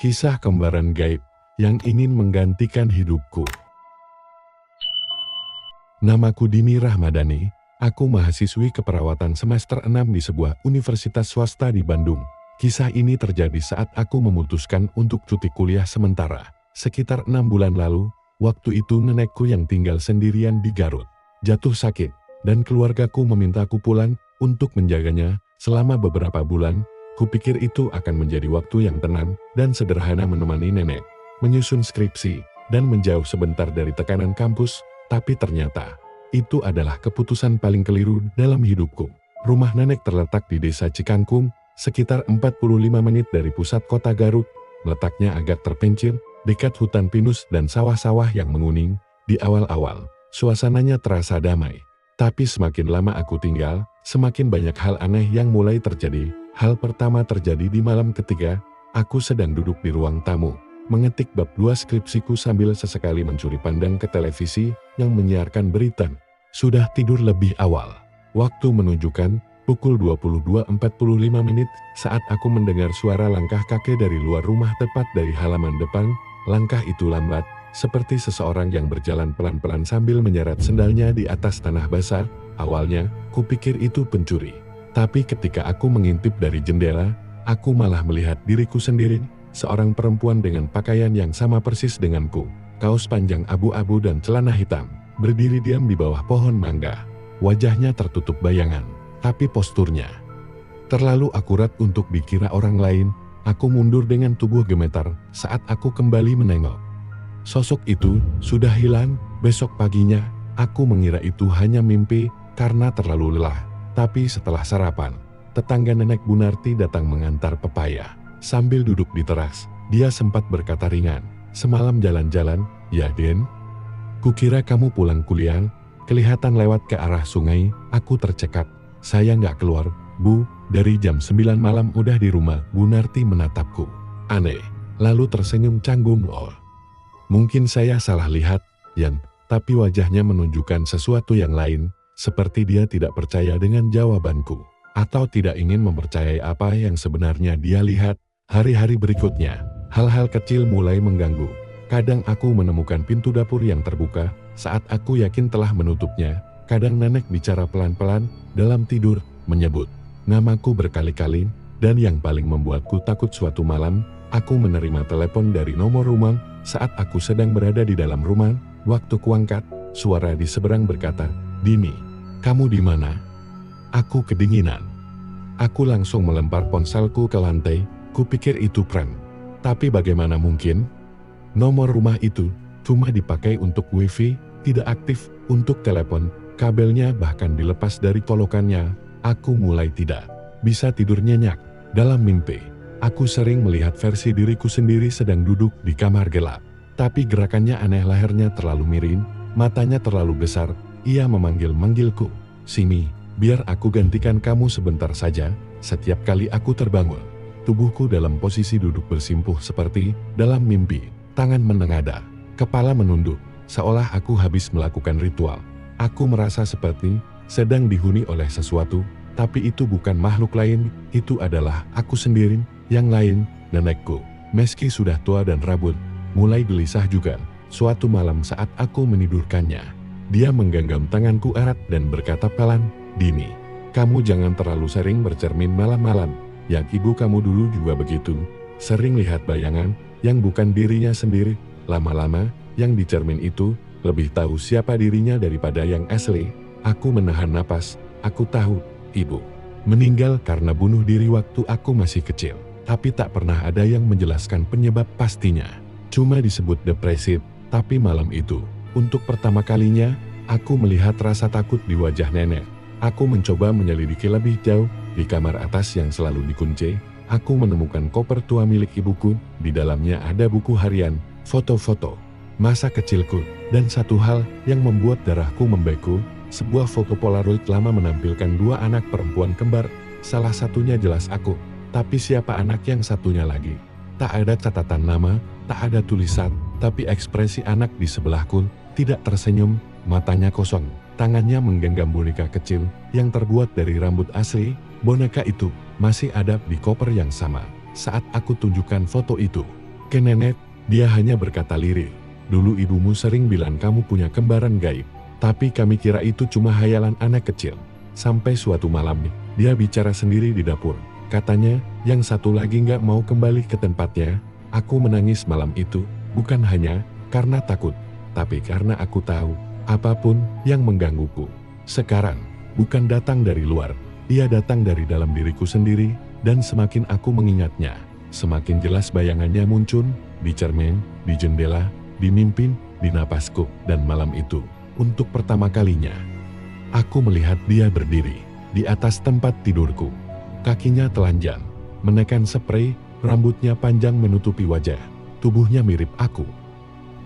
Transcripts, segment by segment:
Kisah kembaran gaib yang ingin menggantikan hidupku. Namaku Dini Rahmadani, aku mahasiswi keperawatan semester 6 di sebuah universitas swasta di Bandung. Kisah ini terjadi saat aku memutuskan untuk cuti kuliah sementara. Sekitar 6 bulan lalu, waktu itu nenekku yang tinggal sendirian di Garut jatuh sakit, dan keluargaku memintaku pulang untuk menjaganya selama beberapa bulan. Kupikir itu akan menjadi waktu yang tenang dan sederhana menemani nenek menyusun skripsi dan menjauh sebentar dari tekanan kampus, tapi ternyata itu adalah keputusan paling keliru dalam hidupku. Rumah nenek terletak di desa Cikangkung, sekitar 45 menit dari pusat kota Garut. Letaknya agak terpencil, dekat hutan pinus dan sawah-sawah yang menguning. Di awal-awal, suasananya terasa damai. Tapi semakin lama aku tinggal, semakin banyak hal aneh yang mulai terjadi. Hal pertama terjadi di malam ketika aku sedang duduk di ruang tamu, mengetik bab 2 skripsiku sambil sesekali mencuri pandang ke televisi yang menyiarkan berita. Sudah tidur lebih awal. Waktu menunjukkan pukul 22.45 saat aku mendengar suara langkah kakek dari luar rumah tepat dari halaman depan. Langkah itu lambat, seperti seseorang yang berjalan pelan-pelan sambil menyeret sendalnya di atas tanah basah. Awalnya, kupikir itu pencuri. Tapi ketika aku mengintip dari jendela, aku malah melihat diriku sendiri, seorang perempuan dengan pakaian yang sama persis denganku, kaos panjang abu-abu dan celana hitam, berdiri diam di bawah pohon mangga. Wajahnya tertutup bayangan, tapi posturnya terlalu akurat untuk dikira orang lain. Aku mundur dengan tubuh gemetar saat aku kembali menengok. Sosok itu sudah hilang. Besok paginya, aku mengira itu hanya mimpi karena terlalu lelah. Tapi setelah sarapan, tetangga nenek Bunarti datang mengantar pepaya. Sambil duduk di teras, dia sempat berkata ringan, "Semalam jalan-jalan, ya Den? Kukira kamu pulang kuliah, kelihatan lewat ke arah sungai." Aku tercekat. "Saya nggak keluar, Bu, dari jam 9 malam udah di rumah." Bunarti menatapku aneh, lalu tersenyum canggung. "Oh, mungkin saya salah lihat, Yan." Tapi wajahnya menunjukkan sesuatu yang lain. Seperti dia tidak percaya dengan jawabanku, atau tidak ingin mempercayai apa yang sebenarnya dia lihat. Hari-hari berikutnya, hal-hal kecil mulai mengganggu. Kadang aku menemukan pintu dapur yang terbuka saat aku yakin telah menutupnya. Kadang nenek bicara pelan-pelan dalam tidur, menyebut namaku berkali-kali. Dan yang paling membuatku takut, suatu malam, aku menerima telepon dari nomor rumah saat aku sedang berada di dalam rumah. Waktu kuangkat, suara di seberang berkata, "Dini, kamu di mana?" Aku kedinginan. Aku langsung melempar ponselku ke lantai. Kupikir itu prank. Tapi bagaimana mungkin? Nomor rumah itu cuma dipakai untuk wifi, tidak aktif untuk telepon. Kabelnya bahkan dilepas dari colokannya. Aku mulai tidak bisa tidur nyenyak. Dalam mimpi, aku sering melihat versi diriku sendiri sedang duduk di kamar gelap. Tapi gerakannya aneh, lehernya terlalu miring, matanya terlalu besar. Ia memanggil-manggilku, "Sini, biar aku gantikan kamu sebentar saja." Setiap kali aku terbangun, tubuhku dalam posisi duduk bersimpuh seperti dalam mimpi. Tangan menengadah, kepala menunduk, seolah aku habis melakukan ritual. Aku merasa seperti sedang dihuni oleh sesuatu, tapi itu bukan makhluk lain, itu adalah aku sendiri. Yang lain, nenekku, meski sudah tua dan rambut mulai gelisah juga. Suatu malam saat aku menidurkannya, dia menggenggam tanganku erat dan berkata pelan, "Dini, kamu jangan terlalu sering bercermin malam-malam. Yang ibu kamu dulu juga begitu, sering lihat bayangan yang bukan dirinya sendiri. Lama-lama, yang di cermin itu lebih tahu siapa dirinya daripada yang asli." Aku menahan napas. Aku tahu, ibu meninggal karena bunuh diri waktu aku masih kecil. Tapi tak pernah ada yang menjelaskan penyebab pastinya. Cuma disebut depresif. Tapi malam itu, untuk pertama kalinya, aku melihat rasa takut di wajah nenek. Aku mencoba menyelidiki lebih jauh. Di kamar atas yang selalu dikunci, aku menemukan koper tua milik ibuku. Di dalamnya ada buku harian, foto-foto masa kecilku, dan satu hal yang membuat darahku membeku, sebuah foto polaroid lama menampilkan 2 anak perempuan kembar. Salah satunya jelas aku, tapi siapa anak yang satunya lagi? Tak ada catatan nama, tak ada tulisan, tapi ekspresi anak di sebelahku tidak tersenyum, matanya kosong. Tangannya menggenggam boneka kecil yang terbuat dari rambut asli. Boneka itu masih ada di koper yang sama saat aku tunjukkan foto itu. Ke nenek, dia hanya berkata lirih. Dulu ibumu sering bilang kamu punya kembaran gaib. Tapi kami kira itu cuma hayalan anak kecil. Sampai suatu malam, dia bicara sendiri di dapur. Katanya, yang satu lagi nggak mau kembali ke tempatnya. Aku menangis malam itu, bukan hanya karena takut, tapi karena aku tahu, apapun yang menggangguku sekarang, bukan datang dari luar, dia datang dari dalam diriku sendiri, dan semakin aku mengingatnya, semakin jelas bayangannya muncul, di cermin, di jendela, di mimpi, di napasku, dan malam itu, untuk pertama kalinya, aku melihat dia berdiri, di atas tempat tidurku. Kakinya telanjang, menekan spray, rambutnya panjang menutupi wajah, tubuhnya mirip aku.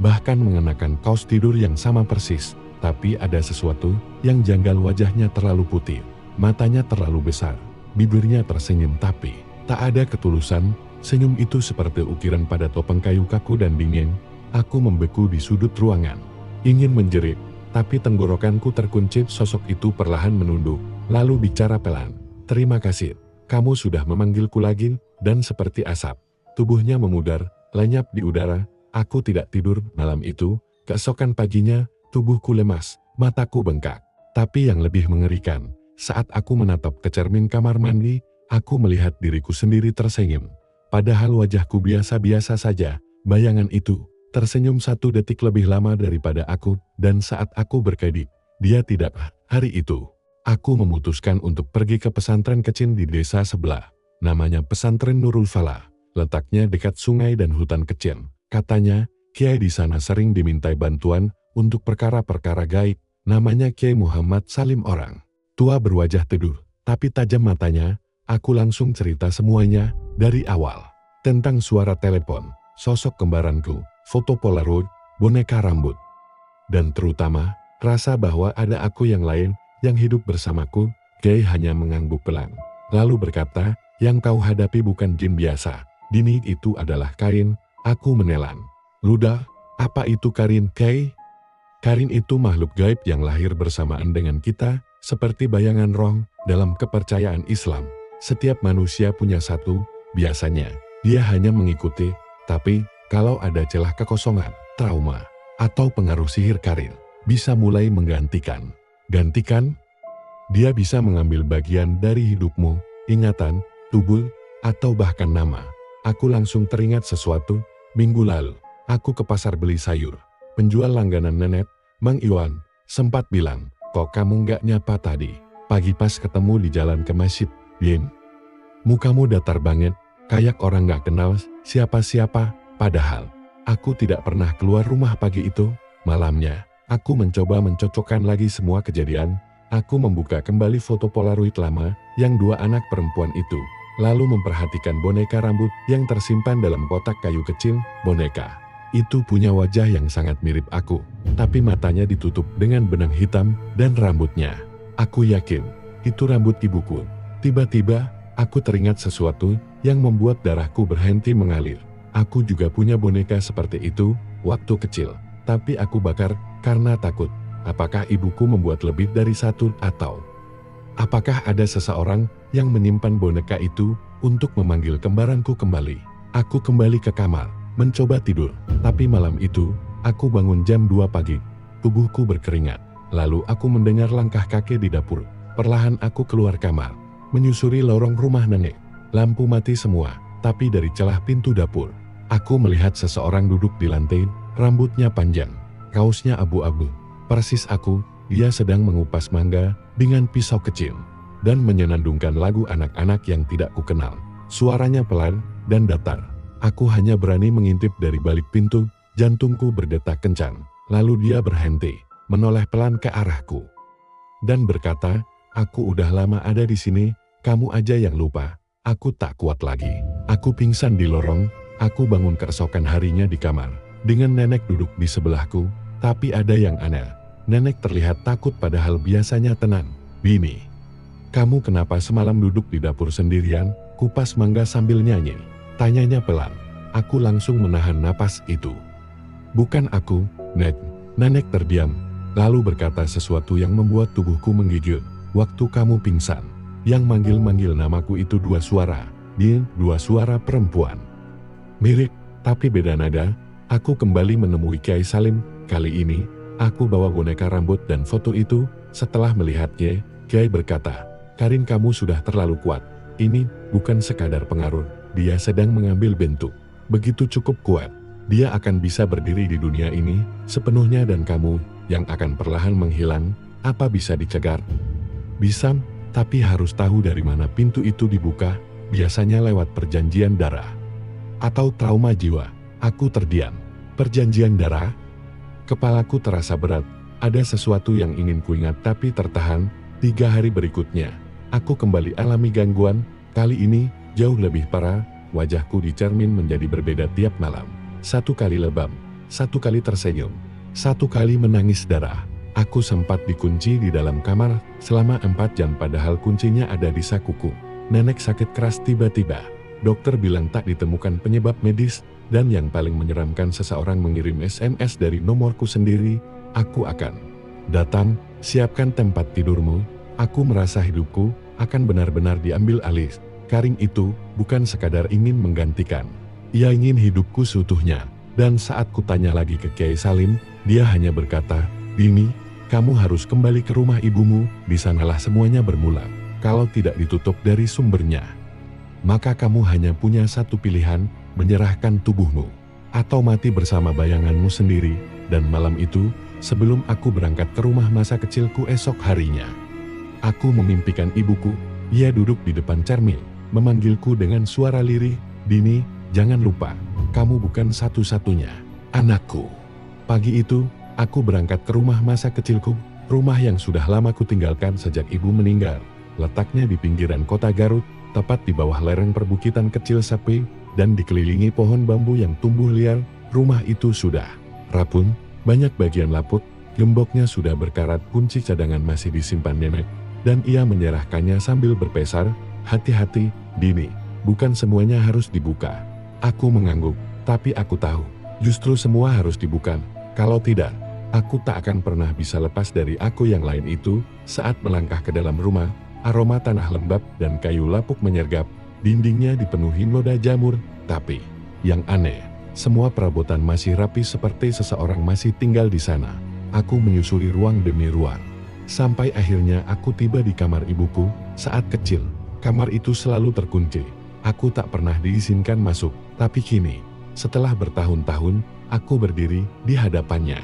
Bahkan mengenakan kaos tidur yang sama persis, tapi ada sesuatu yang janggal. Wajahnya terlalu putih, matanya terlalu besar, bibirnya tersenyum tapi tak ada ketulusan. Senyum itu seperti ukiran pada topeng kayu kaku dan dingin. Aku membeku di sudut ruangan, ingin menjerit, tapi tenggorokanku terkunci. Sosok itu perlahan menunduk, lalu bicara pelan. Terima kasih, kamu sudah memanggilku lagi, dan seperti asap, tubuhnya memudar, lenyap di udara. Aku tidak tidur malam itu. Keesokan paginya, tubuhku lemas, mataku bengkak. Tapi yang lebih mengerikan, saat aku menatap ke cermin kamar mandi, aku melihat diriku sendiri tersenyum. Padahal wajahku biasa-biasa saja, bayangan itu tersenyum 1 detik lebih lama daripada aku, dan saat aku berkedip, dia tidak. Hari itu, aku memutuskan untuk pergi ke pesantren kecil di desa sebelah. Namanya Pesantren Nurul Falah, letaknya dekat sungai dan hutan kecil. Katanya, kiai di sana sering dimintai bantuan untuk perkara-perkara gaib. Namanya Kiai Muhammad Salim, orang tua berwajah teduh, tapi tajam matanya. Aku langsung cerita semuanya, dari awal. Tentang suara telepon, sosok kembaranku, foto polaroid, boneka rambut. Dan terutama, rasa bahwa ada aku yang lain, yang hidup bersamaku. Kiai hanya mengangguk pelan. Lalu berkata, yang kau hadapi bukan jin biasa. Dini itu adalah Karin. Aku menelan. Ludah, apa itu Karin, Kiai? Karin itu makhluk gaib yang lahir bersamaan dengan kita, seperti bayangan roh. Dalam kepercayaan Islam, setiap manusia punya satu, biasanya, dia hanya mengikuti, tapi, kalau ada celah kekosongan, trauma, atau pengaruh sihir, Karin bisa mulai menggantikan. Gantikan? Dia bisa mengambil bagian dari hidupmu, ingatan, tubuh, atau bahkan nama. Aku langsung teringat sesuatu. Minggu lalu, aku ke pasar beli sayur. Penjual langganan nenek, Mang Iwan, sempat bilang, kok kamu nggak nyapa tadi? Pagi pas ketemu di jalan ke masjid, Yin. Mukamu datar banget, kayak orang nggak kenal siapa-siapa. Padahal, aku tidak pernah keluar rumah pagi itu. Malamnya, aku mencoba mencocokkan lagi semua kejadian. Aku membuka kembali foto polaroid lama, yang 2 anak perempuan itu. Lalu memperhatikan boneka rambut yang tersimpan dalam kotak kayu kecil. Boneka itu punya wajah yang sangat mirip aku, tapi matanya ditutup dengan benang hitam dan rambutnya. Aku yakin, itu rambut ibuku. Tiba-tiba, aku teringat sesuatu yang membuat darahku berhenti mengalir. Aku juga punya boneka seperti itu, waktu kecil. Tapi aku bakar, karena takut. Apakah ibuku membuat lebih dari 1 atau... Apakah ada seseorang yang menyimpan boneka itu untuk memanggil kembaranku kembali? Aku kembali ke kamar, mencoba tidur. Tapi malam itu, aku bangun jam 2 pagi. Tubuhku berkeringat. Lalu aku mendengar langkah kakek di dapur. Perlahan aku keluar kamar, menyusuri lorong rumah nenek. Lampu mati semua, tapi dari celah pintu dapur, aku melihat seseorang duduk di lantai, rambutnya panjang, kaosnya abu-abu. Persis aku. Dia sedang mengupas mangga dengan pisau kecil dan menyenandungkan lagu anak-anak yang tidak kukenal. Suaranya pelan dan datar. Aku hanya berani mengintip dari balik pintu, jantungku berdetak kencang. Lalu dia berhenti, menoleh pelan ke arahku, dan berkata, aku udah lama ada di sini, kamu aja yang lupa. Aku tak kuat lagi. Aku pingsan di lorong. Aku bangun keesokan harinya di kamar, dengan nenek duduk di sebelahku, tapi ada yang aneh. Nenek terlihat takut padahal biasanya tenang. Bini, kamu kenapa semalam duduk di dapur sendirian, kupas mangga sambil nyanyi? Tanyanya pelan. Aku langsung menahan napas itu. Bukan aku, Nek. Nenek terdiam, lalu berkata sesuatu yang membuat tubuhku menggigil. Waktu kamu pingsan, yang manggil-manggil namaku itu 2 suara. 2 suara perempuan. Mirip, Tapi beda nada, aku kembali menemui Kiai Salim. Kali ini, aku bawa boneka rambut dan foto itu. Setelah melihatnya, Kiai berkata, "Karin, kamu sudah terlalu kuat. Ini bukan sekadar pengaruh, dia sedang mengambil bentuk. Begitu cukup kuat, dia akan bisa berdiri di dunia ini sepenuhnya dan kamu yang akan perlahan menghilang. Apa bisa dicegah? Bisa, tapi harus tahu dari mana pintu itu dibuka, biasanya lewat perjanjian darah. Atau trauma jiwa." Aku terdiam. Perjanjian darah? Kepalaku terasa berat. Ada sesuatu yang ingin kuingat tapi tertahan. 3 hari berikutnya, aku kembali alami gangguan. Kali ini, jauh lebih parah. Wajahku di cermin menjadi berbeda tiap malam. 1 kali lebam, 1 kali tersenyum, 1 kali menangis darah. Aku sempat dikunci di dalam kamar selama 4 jam padahal kuncinya ada di sakuku. Nenek sakit keras tiba-tiba. Dokter bilang tak ditemukan penyebab medis. Dan yang paling menyeramkan, seseorang mengirim SMS dari nomorku sendiri. "Aku akan datang, siapkan tempat tidurmu." Aku merasa hidupku akan benar-benar diambil alih. Karin itu bukan sekadar ingin menggantikan. Ia ingin hidupku seutuhnya. Dan saat kutanya lagi ke Kiai Salim, dia hanya berkata, "Dini, kamu harus kembali ke rumah ibumu, di sanalah semuanya bermula. Kalau tidak ditutup dari sumbernya, maka kamu hanya punya satu pilihan, menyerahkan tubuhmu, atau mati bersama bayanganmu sendiri." Dan malam itu, sebelum aku berangkat ke rumah masa kecilku esok harinya, aku memimpikan ibuku. Ia duduk di depan cermin, memanggilku dengan suara lirih, "Dini, jangan lupa, kamu bukan satu-satunya anakku." Pagi itu, aku berangkat ke rumah masa kecilku, rumah yang sudah lama kutinggalkan sejak ibu meninggal. Letaknya di pinggiran kota Garut, tepat di bawah lereng perbukitan kecil Sapi, dan dikelilingi pohon bambu yang tumbuh liar. Rumah itu sudah rapuh, banyak bagian lapuk, gemboknya sudah berkarat, kunci cadangan masih disimpan nenek, dan ia menyerahkannya sambil berpesan, "Hati-hati, Dini, bukan semuanya harus dibuka." Aku mengangguk, tapi aku tahu, justru semua harus dibuka. Kalau tidak, aku tak akan pernah bisa lepas dari aku yang lain itu. Saat melangkah ke dalam rumah, aroma tanah lembab dan kayu lapuk menyergap. Dindingnya dipenuhi noda jamur, tapi yang aneh, semua perabotan masih rapi seperti seseorang masih tinggal di sana. Aku menyusuri ruang demi ruang, sampai akhirnya aku tiba di kamar ibuku. Saat kecil, kamar itu selalu terkunci. Aku tak pernah diizinkan masuk, tapi kini, setelah bertahun-tahun, aku berdiri di hadapannya.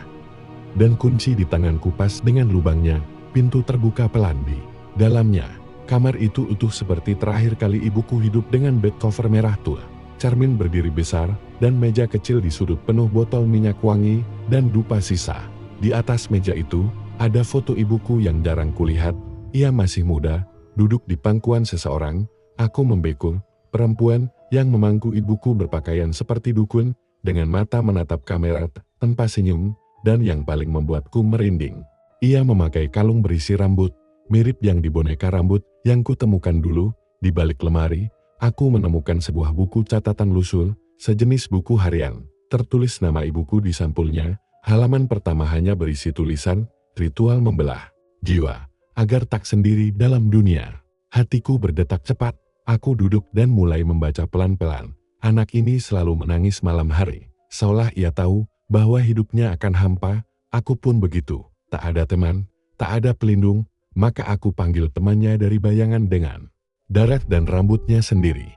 Dan kunci di tanganku pas dengan lubangnya, pintu terbuka pelan di dalamnya. Kamar itu utuh seperti terakhir kali ibuku hidup, dengan bed cover merah tua, cermin berdiri besar, dan meja kecil di sudut penuh botol minyak wangi dan dupa sisa. Di atas meja itu, ada foto ibuku yang jarang kulihat. Ia masih muda, duduk di pangkuan seseorang. Aku membekul, perempuan yang memangku ibuku berpakaian seperti dukun, dengan mata menatap kamera tanpa senyum, dan yang paling membuatku merinding, ia memakai kalung berisi rambut, mirip yang di boneka rambut yang kutemukan dulu. Di balik lemari, aku menemukan sebuah buku catatan lusul, sejenis buku harian. Tertulis nama ibuku di sampulnya. Halaman pertama hanya berisi tulisan, "Ritual membelah jiwa, agar tak sendiri dalam dunia." Hatiku berdetak cepat. Aku duduk dan mulai membaca pelan-pelan. Anak ini selalu menangis malam hari, seolah ia tahu bahwa hidupnya akan hampa. Aku pun begitu, tak ada teman, tak ada pelindung. Maka aku panggil temannya dari bayangan dengan darat dan rambutnya sendiri.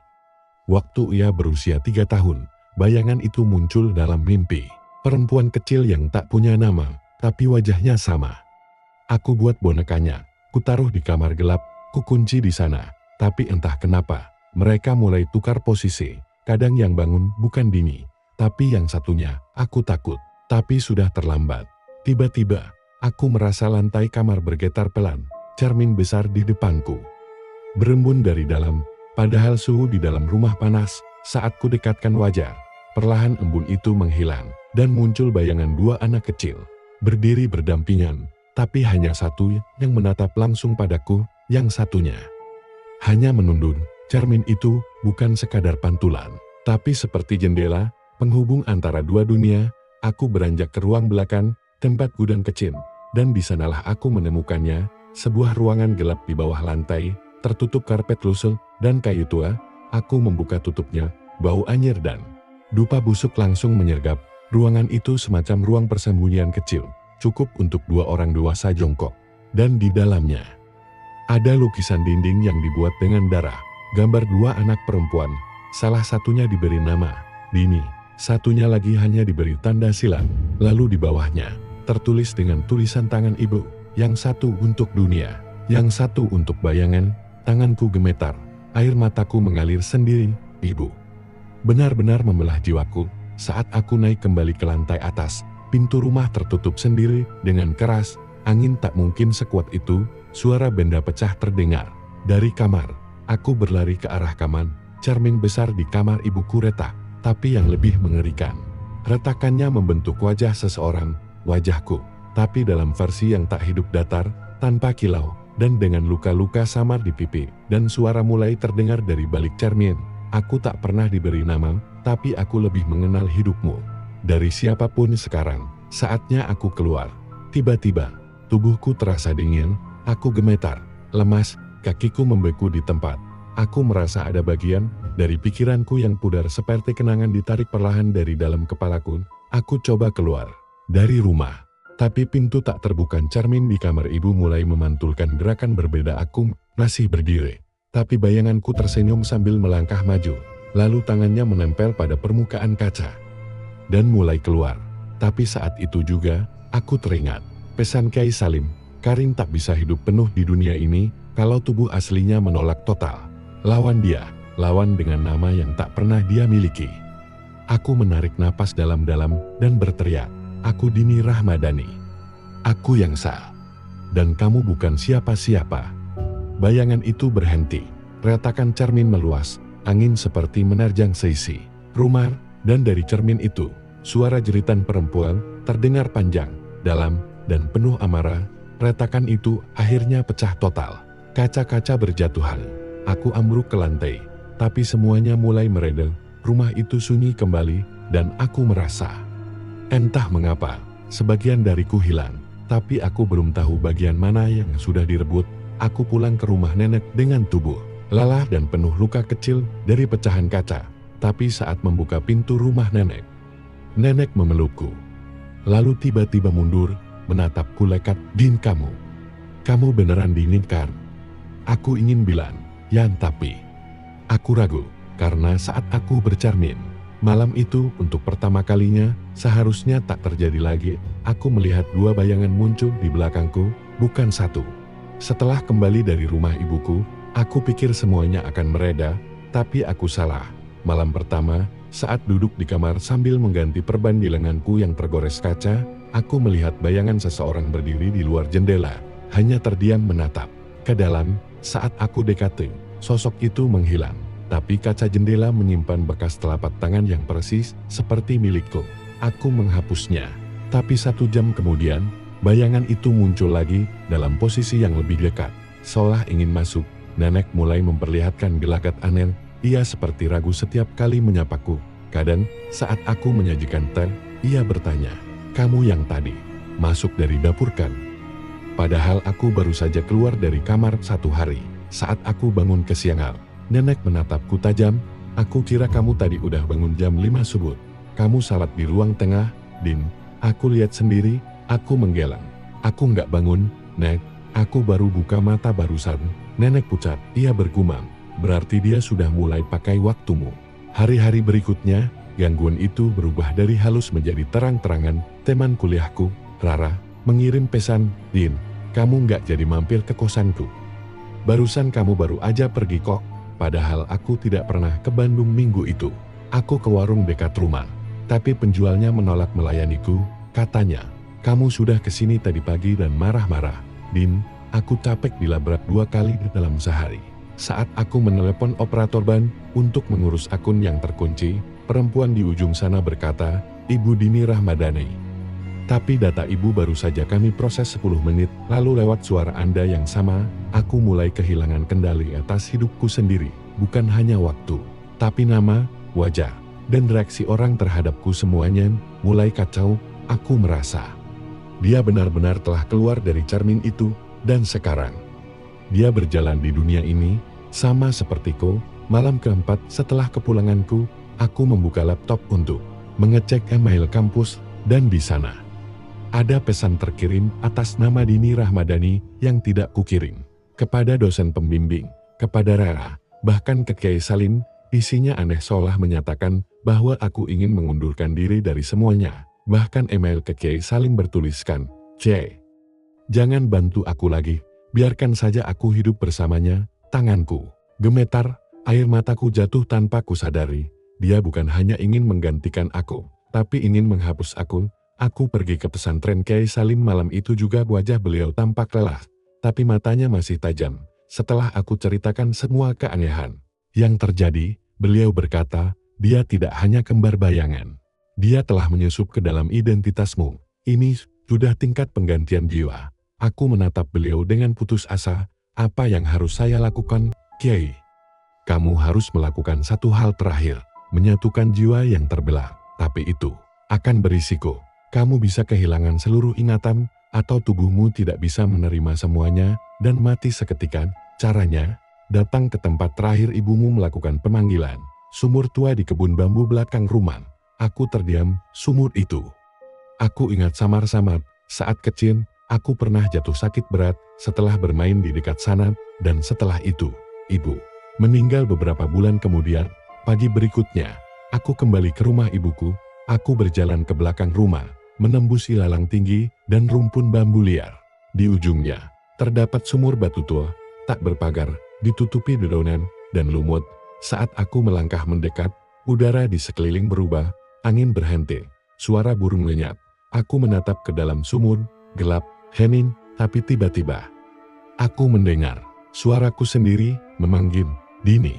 Waktu ia berusia 3 tahun, bayangan itu muncul dalam mimpi. Perempuan kecil yang tak punya nama, tapi wajahnya sama. Aku buat bonekanya, kutaruh di kamar gelap, kukunci di sana. Tapi entah kenapa, mereka mulai tukar posisi. Kadang yang bangun bukan Dini, tapi yang satunya. Aku takut, tapi sudah terlambat. Tiba-tiba, aku merasa lantai kamar bergetar pelan. Cermin besar di depanku berembun dari dalam, padahal suhu di dalam rumah panas. Saat ku dekatkan wajah, perlahan embun itu menghilang, dan muncul bayangan 2 anak kecil, berdiri berdampingan, tapi hanya satu yang menatap langsung padaku, yang satunya hanya menunduk. Cermin itu bukan sekadar pantulan, tapi seperti jendela, penghubung antara 2 dunia. Aku beranjak ke ruang belakang, tempat gudang kecil, dan di sanalah aku menemukannya, sebuah ruangan gelap di bawah lantai, tertutup karpet lusuh dan kayu tua. Aku membuka tutupnya, bau anyir dan Dupa busuk langsung menyergap. Ruangan itu semacam ruang persembunyian kecil, cukup untuk 2 orang dewasa jongkok. Dan di dalamnya, ada lukisan dinding yang dibuat dengan darah. Gambar 2 anak perempuan, salah satunya diberi nama Dini, satunya lagi hanya diberi tanda silat. Lalu di bawahnya, tertulis dengan tulisan tangan ibu, yang satu untuk dunia, yang satu untuk bayangan. Tanganku gemetar, air mataku mengalir sendiri. Ibu benar-benar membelah jiwaku. Saat aku naik kembali ke lantai atas, pintu rumah tertutup sendiri dengan keras. Angin tak mungkin sekuat itu. Suara benda pecah terdengar dari kamar. Aku berlari ke arah kamar. Cermin besar di kamar ibuku retak, tapi yang lebih mengerikan, retakannya membentuk wajah seseorang, wajahku, tapi dalam versi yang tak hidup, datar, tanpa kilau, dan dengan luka-luka samar di pipi. Dan suara mulai terdengar dari balik cermin. Aku tak pernah diberi nama, tapi aku lebih mengenal hidupmu dari siapapun sekarang. Saatnya aku keluar. Tiba-tiba, tubuhku terasa dingin, aku gemetar, lemas, kakiku membeku di tempat. Aku merasa ada bagian dari pikiranku yang pudar seperti kenangan ditarik perlahan dari dalam kepalaku. Aku coba keluar dari rumah, tapi pintu tak terbuka. Cermin di kamar ibu mulai memantulkan gerakan berbeda. Aku masih berdiri, tapi bayanganku tersenyum sambil melangkah maju. Lalu tangannya menempel pada permukaan kaca dan mulai keluar. Tapi saat itu juga, aku teringat pesan Kiai Salim, Karin tak bisa hidup penuh di dunia ini kalau tubuh aslinya menolak total. Lawan dia, lawan dengan nama yang tak pernah dia miliki. Aku menarik napas dalam-dalam dan berteriak, aku Dini Rahmadani. Aku yang sah. Dan kamu bukan siapa-siapa. Bayangan itu berhenti. Retakan cermin meluas. Angin seperti menerjang seisi rumah, dan dari cermin itu, suara jeritan perempuan terdengar panjang, dalam, dan penuh amarah. Retakan itu akhirnya pecah total. Kaca-kaca berjatuhan. Aku ambruk ke lantai, tapi semuanya mulai mereda. Rumah itu sunyi kembali, dan aku merasa, entah mengapa, sebagian dariku hilang. Tapi aku belum tahu bagian mana yang sudah direbut. Aku pulang ke rumah nenek dengan tubuh lelah dan penuh luka kecil dari pecahan kaca. Tapi saat membuka pintu rumah nenek memelukku. Lalu tiba-tiba mundur, menatapku lekat. Din, kamu beneran Dini kan? Aku ingin bilang, ya, tapi aku ragu, karena saat aku bercermin malam itu untuk pertama kalinya, seharusnya tak terjadi lagi. Aku melihat 2 bayangan muncul di belakangku, bukan satu. Setelah kembali dari rumah ibuku, aku pikir semuanya akan mereda, tapi aku salah. Malam pertama, saat duduk di kamar sambil mengganti perban di lenganku yang tergores kaca, aku melihat bayangan seseorang berdiri di luar jendela, hanya terdiam menatap ke dalam. Saat aku dekati, sosok itu menghilang, tapi kaca jendela menyimpan bekas telapak tangan yang persis seperti milikku. Aku menghapusnya, tapi 1 jam kemudian, bayangan itu muncul lagi dalam posisi yang lebih dekat, seolah ingin masuk. Nenek mulai memperlihatkan gelagat aneh. Ia seperti ragu setiap kali menyapaku. Kadang, saat aku menyajikan teh, ia bertanya, kamu yang tadi masuk dari dapur kan? Padahal aku baru saja keluar dari kamar 1 hari. Saat aku bangun kesiangan, nenek menatapku tajam. Aku kira kamu tadi udah bangun jam 5 subuh. Kamu salat di ruang tengah, Din. Aku lihat sendiri. Aku menggeleng. Aku nggak bangun, Nek. Aku baru buka mata barusan. Nenek pucat. Ia bergumam. Berarti dia sudah mulai pakai waktumu. Hari-hari berikutnya, gangguan itu berubah dari halus menjadi terang-terangan. Teman kuliahku, Rara, mengirim pesan, Din, kamu nggak jadi mampir ke kosanku. Barusan kamu baru aja pergi kok. Padahal aku tidak pernah ke Bandung minggu itu. Aku ke warung dekat rumah, tapi penjualnya menolak melayaniku. Katanya, kamu sudah kesini tadi pagi dan marah-marah. Din, aku capek dilabrak 2 kali dalam sehari. Saat aku menelepon operator ban untuk mengurus akun yang terkunci, perempuan di ujung sana berkata, Ibu Dini Rahmadani. Tapi data ibu baru saja kami proses 10 menit, lalu lewat suara Anda yang sama, aku mulai kehilangan kendali atas hidupku sendiri. Bukan hanya waktu, tapi nama, wajah, dan reaksi orang terhadapku semuanya mulai kacau. Aku merasa dia benar-benar telah keluar dari cermin itu, dan sekarang dia berjalan di dunia ini, sama sepertiku. Malam keempat setelah kepulanganku, Aku membuka laptop untuk mengecek email kampus, dan di sana ada pesan terkirim atas nama Dini Rahmadani yang tidak kukirim kepada dosen pembimbing, kepada Rara, bahkan ke Kiai Salim. Isinya aneh, seolah menyatakan bahwa aku ingin mengundurkan diri dari semuanya. Bahkan email ke Kiai Salim bertuliskan, "C. Jangan bantu aku lagi, biarkan saja aku hidup bersamanya." Tanganku gemetar, air mataku jatuh tanpa kusadari. Dia bukan hanya ingin menggantikan aku, tapi ingin menghapus aku. Aku pergi ke pesantren Kiai Salim malam itu juga. Wajah beliau tampak lelah, tapi matanya masih tajam. Setelah aku ceritakan semua keanehan yang terjadi, beliau berkata, "Dia tidak hanya kembar bayangan. Dia telah menyusup ke dalam identitasmu. Ini sudah tingkat penggantian jiwa." Aku menatap beliau dengan putus asa. "Apa yang harus saya lakukan, Kiai?" "Kamu harus melakukan satu hal terakhir, menyatukan jiwa yang terbelah. Tapi itu akan berisiko. Kamu bisa kehilangan seluruh ingatan, atau tubuhmu tidak bisa menerima semuanya, dan mati seketika. Caranya, datang ke tempat terakhir ibumu melakukan pemanggilan. Sumur tua di kebun bambu belakang rumah." Aku terdiam. Sumur itu. Aku ingat samar-samar, saat kecil, aku pernah jatuh sakit berat setelah bermain di dekat sana, dan setelah itu, ibu meninggal beberapa bulan kemudian. Pagi berikutnya, aku kembali ke rumah ibuku. Aku berjalan ke belakang rumah, menembus ilalang tinggi dan rumpun bambu liar. Di ujungnya, terdapat sumur batu tua, tak berpagar, ditutupi dedaunan dan lumut. Saat aku melangkah mendekat, udara di sekeliling berubah, angin berhenti, suara burung lenyap. Aku menatap ke dalam sumur, gelap, hening, tapi tiba-tiba aku mendengar suaraku sendiri memanggil, "Dini."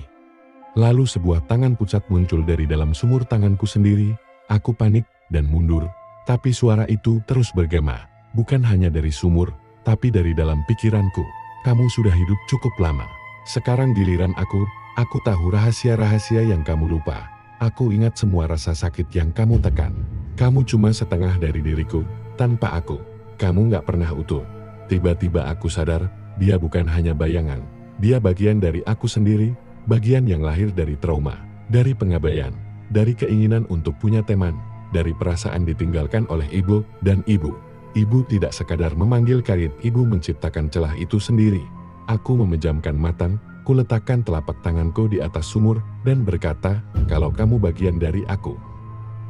Lalu sebuah tangan pucat muncul dari dalam sumur tanganku sendiri. Aku panik dan mundur, tapi suara itu terus bergema, bukan hanya dari sumur, tapi dari dalam pikiranku. "Kamu sudah hidup cukup lama. Sekarang giliran aku. Aku tahu rahasia-rahasia yang kamu lupa. Aku ingat semua rasa sakit yang kamu tekan. Kamu cuma setengah dari diriku. Tanpa aku, kamu gak pernah utuh." Tiba-tiba aku sadar, dia bukan hanya bayangan. Dia bagian dari aku sendiri, bagian yang lahir dari trauma, dari pengabaian, dari keinginan untuk punya teman, dari perasaan ditinggalkan oleh ibu dan ibu. Ibu tidak sekadar memanggil Karin, ibu menciptakan celah itu sendiri. Aku memejamkan mata, kuletakkan telapak tanganku di atas sumur, dan berkata, "Kalau kamu bagian dari aku,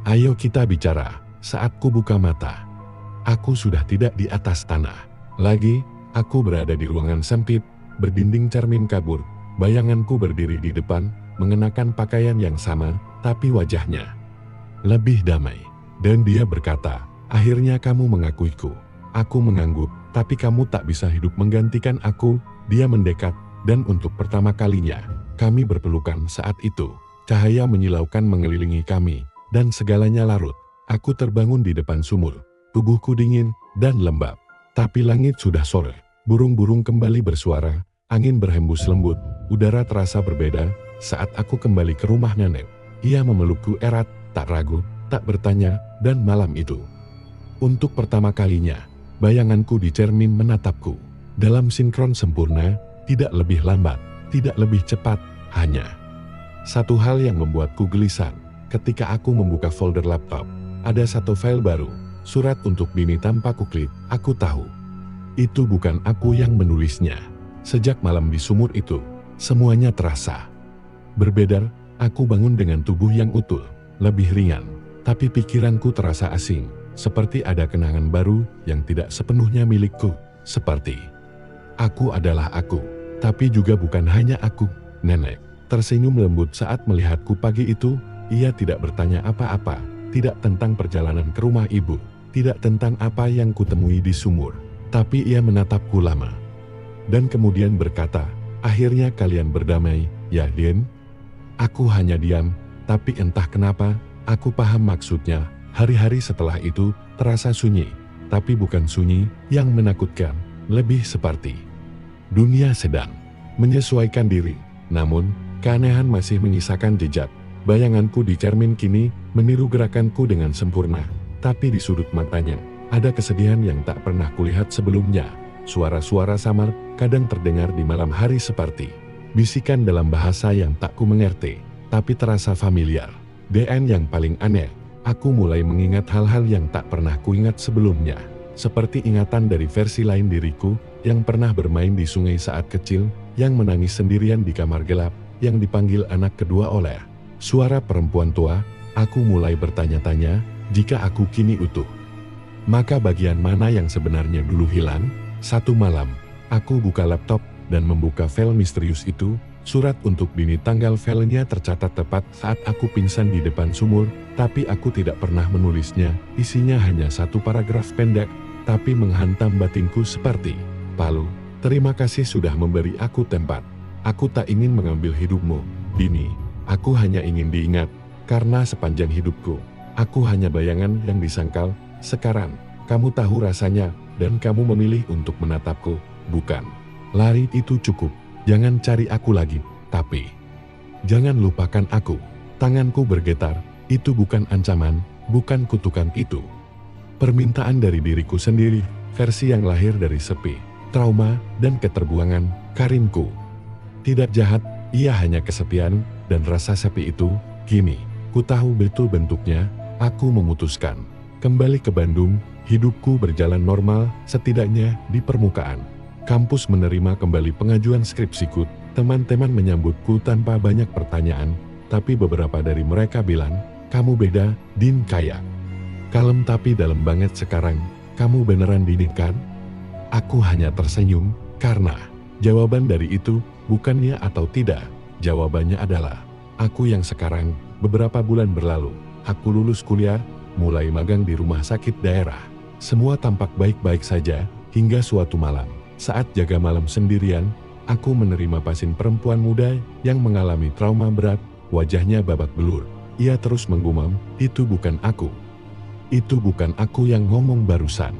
ayo kita bicara." Saat ku buka mata, aku sudah tidak di atas tanah lagi. Aku berada di ruangan sempit, berdinding cermin kabur. Bayanganku berdiri di depan, mengenakan pakaian yang sama, tapi wajahnya lebih damai. Dan dia berkata, "Akhirnya kamu mengakuiku." Aku mengangguk, "Tapi kamu tak bisa hidup menggantikan aku." Dia mendekat, dan untuk pertama kalinya, kami berpelukan. Saat itu, cahaya menyilaukan mengelilingi kami, dan segalanya larut. Aku terbangun di depan sumur, tubuhku dingin dan lembab. Tapi langit sudah sore, burung-burung kembali bersuara, angin berhembus lembut, udara terasa berbeda. Saat aku kembali ke rumah nenek, ia memelukku erat, tak ragu, tak bertanya, dan malam itu, untuk pertama kalinya, bayanganku di cermin menatapku. Dalam sinkron sempurna, tidak lebih lambat, tidak lebih cepat, hanya satu hal yang membuatku gelisah. Ketika aku membuka folder laptop, ada satu file baru, surat untuk Dini tanpa kuklik. Aku tahu, itu bukan aku yang menulisnya. Sejak malam di sumur itu, semuanya terasa berbeda. Aku bangun dengan tubuh yang utuh, lebih ringan, tapi pikiranku terasa asing, seperti ada kenangan baru yang tidak sepenuhnya milikku, seperti aku adalah aku, tapi juga bukan hanya aku. Nenek tersenyum lembut saat melihatku pagi itu. Ia tidak bertanya apa-apa, tidak tentang perjalanan ke rumah ibu, tidak tentang apa yang kutemui di sumur, tapi ia menatapku lama. Dan kemudian berkata, "Akhirnya kalian berdamai, ya Den?" Aku hanya diam, tapi entah kenapa, aku paham maksudnya. Hari-hari setelah itu terasa sunyi, tapi bukan sunyi yang menakutkan, lebih seperti dunia sedang menyesuaikan diri. Namun, keanehan masih menyisakan jejak. Bayanganku di cermin kini meniru gerakanku dengan sempurna, tapi di sudut matanya ada kesedihan yang tak pernah kulihat sebelumnya. Suara-suara samar kadang terdengar di malam hari seperti bisikan dalam bahasa yang tak ku mengerti, tapi terasa familiar. DN yang paling aneh, aku mulai mengingat hal-hal yang tak pernah kuingat sebelumnya. Seperti ingatan dari versi lain diriku, yang pernah bermain di sungai saat kecil, yang menangis sendirian di kamar gelap, yang dipanggil anak kedua oleh suara perempuan tua. Aku mulai bertanya-tanya, jika aku kini utuh, maka bagian mana yang sebenarnya dulu hilang? Satu malam, aku buka laptop dan membuka file misterius itu. Surat untuk Dini, tanggal filenya tercatat tepat saat aku pingsan di depan sumur, tapi aku tidak pernah menulisnya. Isinya hanya satu paragraf pendek, tapi menghantam batinku seperti palu. Terima kasih sudah memberi aku tempat. Aku tak ingin mengambil hidupmu, Dini. Aku hanya ingin diingat, karena sepanjang hidupku, aku hanya bayangan yang disangkal. Sekarang, kamu tahu rasanya, dan kamu memilih untuk menatapku, bukan? Lari itu cukup. Jangan cari aku lagi, tapi jangan lupakan aku. Tanganku bergetar, itu bukan ancaman, bukan kutukan, itu permintaan dari diriku sendiri, versi yang lahir dari sepi, trauma, dan keterbuangan. Karimku tidak jahat, ia hanya kesepian, dan rasa sepi itu, kini, ku tahu betul bentuknya. Aku memutuskan kembali ke Bandung, hidupku berjalan normal, setidaknya di permukaan. Kampus menerima kembali pengajuan skripsiku, teman-teman menyambutku tanpa banyak pertanyaan, tapi beberapa dari mereka bilang, kamu beda, Din, kayak kalem tapi dalam banget sekarang, kamu beneran Dini kan? Aku hanya tersenyum, karena jawaban dari itu, bukan ya atau tidak, jawabannya adalah, aku yang sekarang. Beberapa bulan berlalu, aku lulus kuliah, mulai magang di rumah sakit daerah. Semua tampak baik-baik saja, hingga suatu malam. Saat jaga malam sendirian, aku menerima pasien perempuan muda yang mengalami trauma berat. Wajahnya babak belur. Ia terus menggumam, itu bukan aku. Itu bukan aku yang ngomong barusan.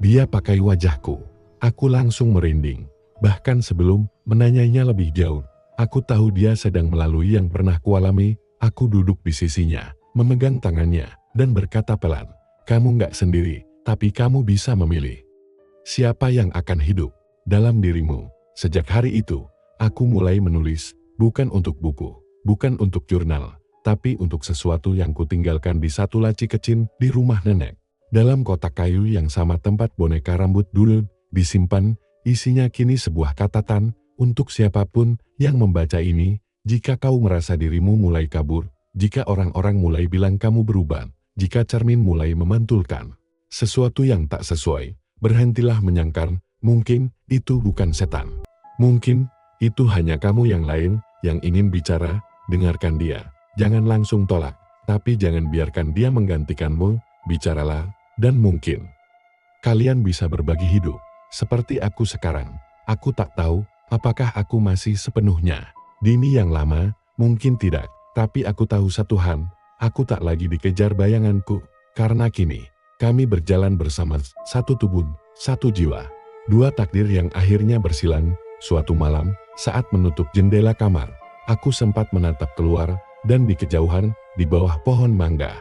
Dia pakai wajahku. Aku langsung merinding. Bahkan sebelum menanyanya lebih jauh, aku tahu dia sedang melalui yang pernah kualami. Aku duduk di sisinya, memegang tangannya, dan berkata pelan, kamu nggak sendiri, tapi kamu bisa memilih siapa yang akan hidup dalam dirimu. Sejak hari itu, aku mulai menulis, bukan untuk buku, bukan untuk jurnal, tapi untuk sesuatu yang kutinggalkan di satu laci kecil di rumah nenek. Dalam kotak kayu yang sama tempat boneka rambut dulu disimpan, isinya kini sebuah catatan, untuk siapapun yang membaca ini, jika kau merasa dirimu mulai kabur, jika orang-orang mulai bilang kamu berubah, jika cermin mulai memantulkan sesuatu yang tak sesuai, berhentilah menyangkal, mungkin itu bukan setan. Mungkin itu hanya kamu yang lain, yang ingin bicara. Dengarkan dia. Jangan langsung tolak, tapi jangan biarkan dia menggantikanmu. Bicaralah, dan mungkin kalian bisa berbagi hidup. Seperti aku sekarang. Aku tak tahu, apakah aku masih sepenuhnya Dini yang lama, mungkin tidak. Tapi aku tahu satu hal, aku tak lagi dikejar bayanganku. Karena kini, kami berjalan bersama, satu tubuh, satu jiwa. Dua takdir yang akhirnya bersilang. Suatu malam, saat menutup jendela kamar, aku sempat menatap keluar, dan di kejauhan, di bawah pohon mangga,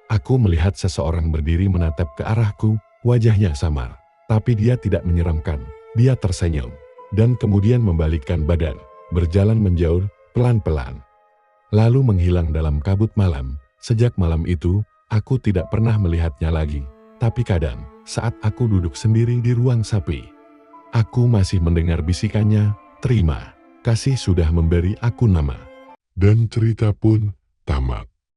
aku melihat seseorang berdiri menatap ke arahku. Wajahnya samar, tapi dia tidak menyeramkan. Dia tersenyum, dan kemudian membalikkan badan, berjalan menjauh, pelan-pelan, lalu menghilang dalam kabut malam. Sejak malam itu, aku tidak pernah melihatnya lagi, tapi kadang, saat aku duduk sendiri di ruang sepi, aku masih mendengar bisikannya, terima kasih sudah memberi aku nama. Dan cerita pun tamat.